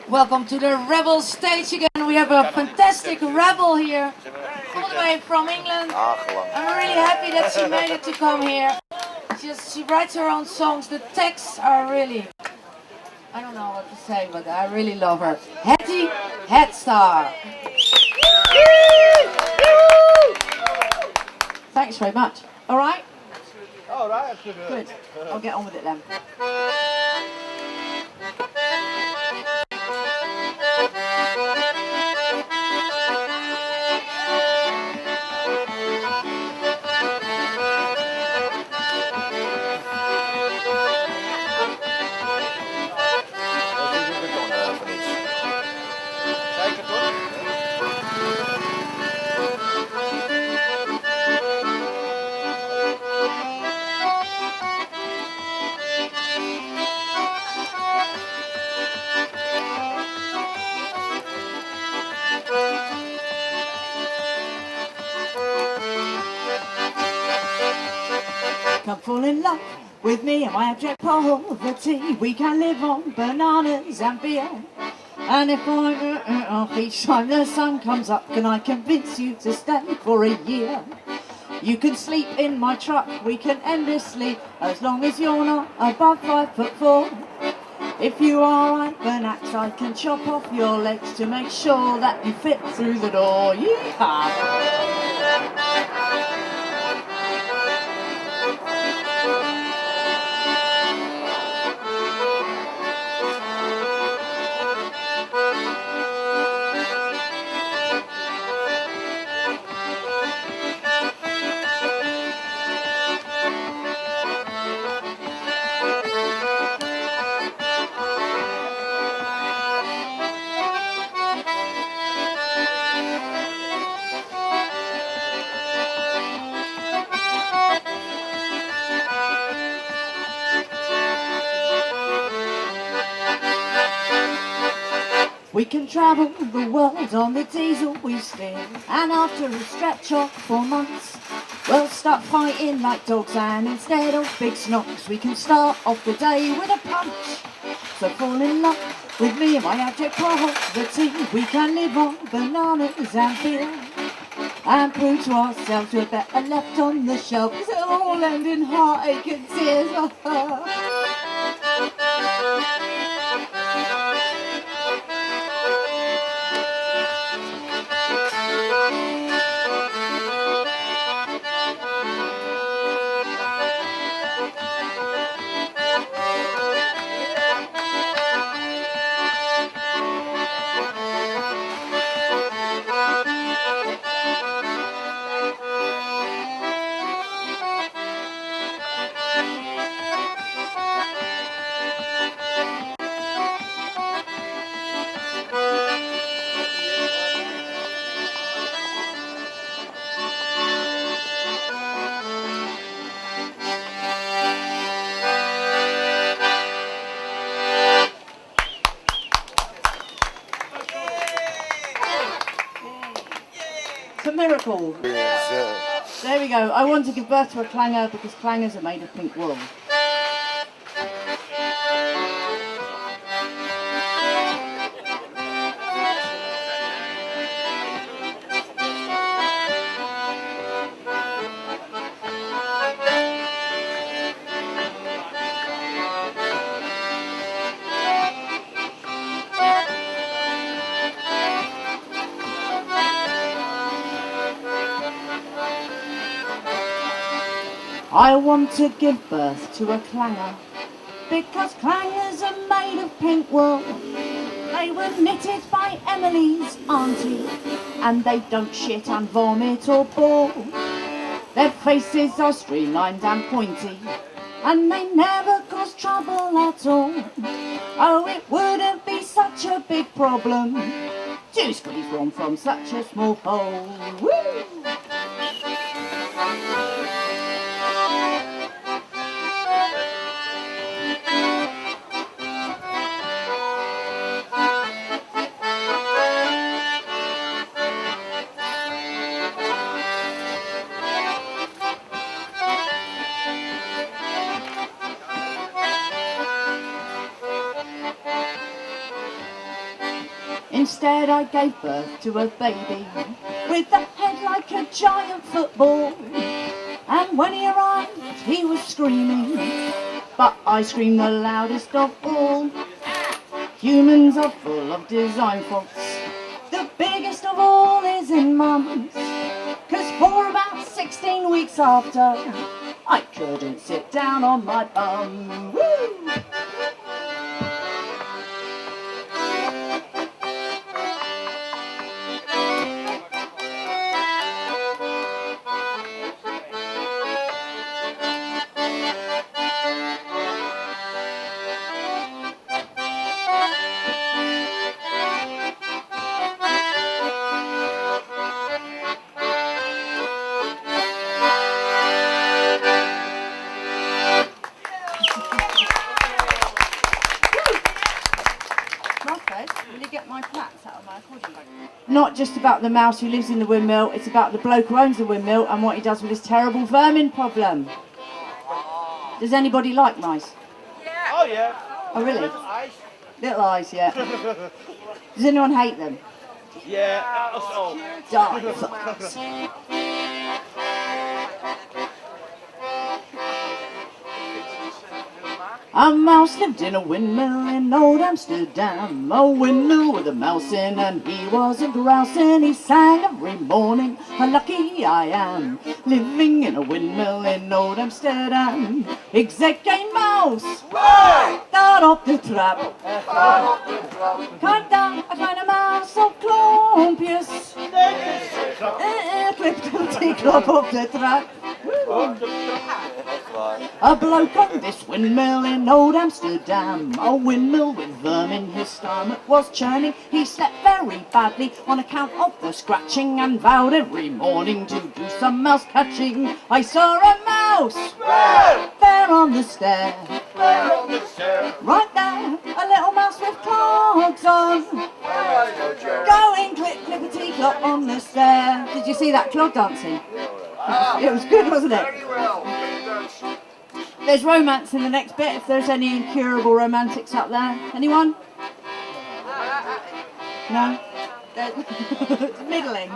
Welcome to the Rebel stage again. We have a fantastic Rebel here, all the way from England. I'm really happy that she made it to come here. She writes her own songs. The texts are really, I don't know what to say, but I really love her. Hattie Hatstar. Thanks very much. All right? All right. Good. I'll get on with it then. Zeker toch? Come fall in love with me and my abject poverty. We can live on bananas and beer. And if each time the sun comes up, can I convince you to stay for a year? You can sleep in my truck, we can endlessly, as long as you're not above 5'4". If you are like an axe, I can chop off your legs to make sure that you fit through the door. Yeehaw! We can travel the world on the diesel we steer, and after a stretch of 4 months, we'll start fighting like dogs, and instead of big snocks, we can start off the day with a punch. So fall in love with me and my abject poverty. We can live on bananas and beer, and prove to ourselves we're better left on the shelf, 'cause it'll all end in heartache and tears. It's a miracle. There we go. I want to give birth to a clanger because clangers are made of pink wool. I want to give birth to a clanger because clangers are made of pink wool. They were knitted by Emily's auntie, and they don't shit and vomit or bawl. Their faces are streamlined and pointy, and they never cause trouble at all. Oh, it wouldn't be such a big problem to squeeze one from such a small hole. Woo! Instead I gave birth to a baby with a head like a giant football. And when he arrived, he was screaming, but I screamed the loudest of all. Humans are full of design faults. The biggest of all is in mums. 'Cause for about 16 weeks after, I couldn't sit down on my bum. Woo! Will you get my plats out of my recording bag? Not just about the mouse who lives in the windmill, it's about the bloke who owns the windmill and what he does with his terrible vermin problem. Does anybody like mice? Yeah. Oh yeah. Oh really? Little eyes. Little eyes, yeah. Does anyone hate them? Yeah. Oh. Die, fuckers. A mouse lived in a windmill in old Amsterdam. A windmill with a mouse in, and he wasn't grousing. He sang every morning, how lucky I am, living in a windmill in old Amsterdam. Ik zeg geen mouse, daar op de trap. Kijk dan, een kleine muis op klompjes. Klip, klop op de trap. A bloke on this windmill in old Amsterdam. A windmill with vermin, his stomach was churning. He slept very badly on account of the scratching, and vowed every morning to do some mouse catching. I saw a mouse there on the stair. Right there, a little mouse with clogs on, going clip, clippity clop on the stair. Did you see that clog dancing? It was good, wasn't it? Very well. There's romance in the next bit, if there's any incurable romantics up there. Anyone? No? It's middling.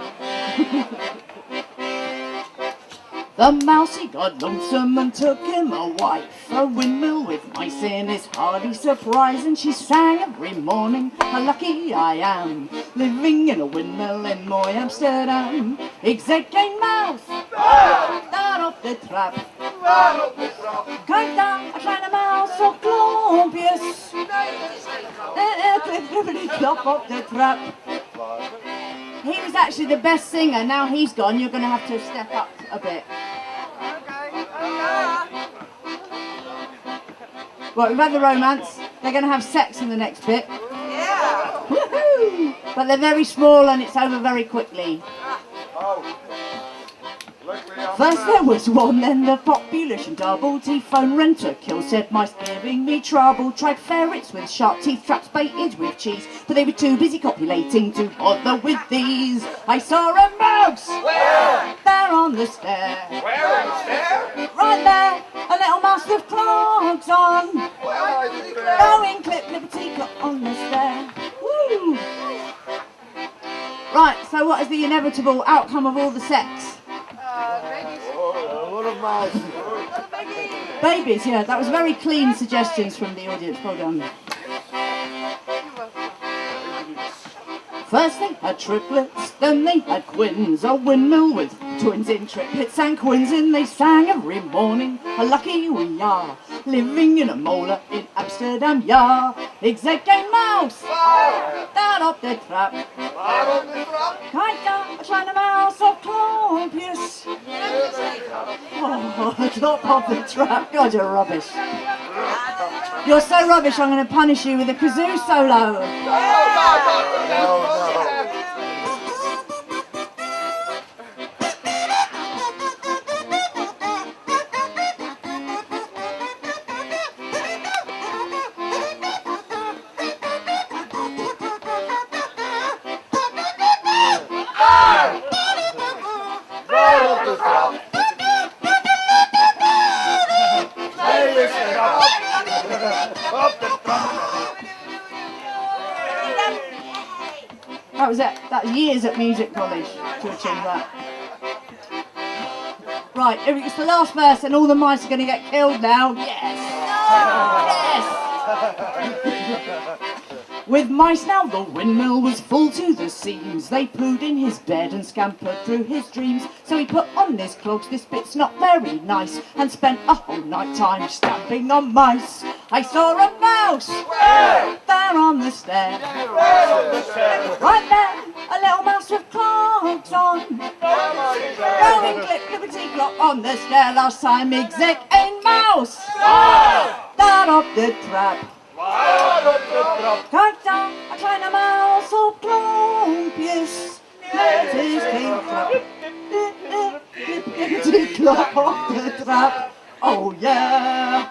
The mousey got lonesome and took him a wife. A windmill with mice in is hardly surprising. She sang every morning, how lucky I am, living in a windmill in mooi Amsterdam. Ik zeg geen mouse, daar op de trap. Kijk daar, een kleine muis op klompjes. Clippity clop op de trap. He was actually the best singer. Now he's gone, you're going to have to step up a bit. Right, we've had the romance. They're going to have sex in the next bit. Yeah. Woohoo! But they're very small and it's over very quickly. First there was one, then the population doubled. T-phone renter kill, said mice giving me trouble. Tried ferrets with sharp teeth, traps baited with cheese, but they were too busy copulating to bother with these. I saw a mouse! Where? There on the stair. Where on the stair? Right there, a little mouse with clogs on, going clip, clippity clop on the stair. Woo! Right, so what is the inevitable outcome of all the sex? What a mouse. Babies, yeah, that was very clean suggestions from the audience, well done. First they had triplets, then they had quins. A windmill with twins in triplets and quins in. They sang every morning, how lucky we are, living in a molar in Amsterdam, ja. Ik zeg geen mouse, daar op de trap. Kijk daar, een kleine muis op klompjes. Oh, klop op the trap. God, you're rubbish. You're so rubbish, I'm going to punish you with a kazoo solo. That was it. That was years at music college to achieve that. Right, it's the last verse and all the mice are going to get killed now. Yes! Yes! With mice now the windmill was full to the seams. They pooed in his bed and scampered through his dreams. So he put on his clogs, this bit's not very nice, and spent a whole night time stamping on mice. I saw a mouse there on the stair. Right there, a little mouse with clogs on. Going clip, clippity clop on the stair. Last time exec a mouse. Down up the trap. Kijk dan, een kleine muis op klompjes. Met his king klap. Klippity klap op de trap. Oh yeah.